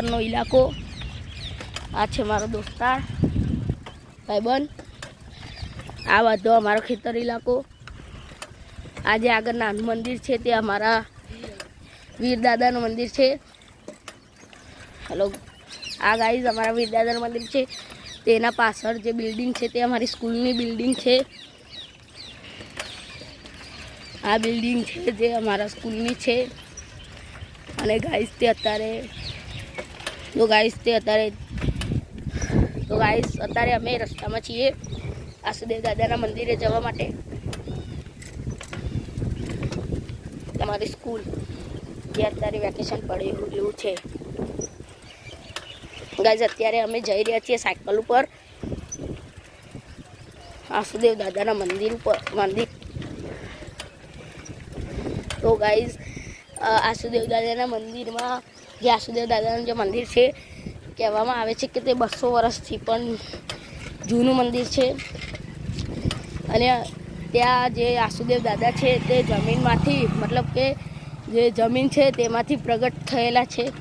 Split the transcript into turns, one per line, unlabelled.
નો ઇલાકો આ છે મારો દોસ્તાર ભાઈબંધ આ બધો અમારો ખેતર ઇલાકો આજે આગળ નાનું મંદિર છે તે અમારા વીર દાદાનું મંદિર છે હેલો આ ગાઈઝ અમારા વીર દાદાનું મંદિર છે તેના પાછળ જે બિલ્ડિંગ છે તે અમારી સ્કૂલની બિલ્ડિંગ છે આ બિલ્ડિંગ છે જે અમારા સ્કૂલની છે અને ગાઈઝ તે અત્યારે અત્યારે અમે રસ્તામાં છીએ આસુદેવ દાદાના મંદિરે જવા માટે તમારી સ્કૂલ જે અત્યારે વેકેશન પડેલું છે ગાઈઝ અત્યારે અમે જઈ રહ્યા છીએ સાયકલ ઉપર આસુદેવ દાદાના મંદિર તો ગાઈઝ આસુદેવ દાદાના મંદિરમાં જે આસુદેવ દાદાનું જે મંદિર છે કહેવામાં આવે છે કે તે 200 વર્ષથી પણ જૂનું મંદિર છે અને ત્યાં જે આસુદેવ દાદા છે તે જમીનમાંથી મતલબ કે જે જમીન છે તેમાંથી પ્રગટ થયેલા છે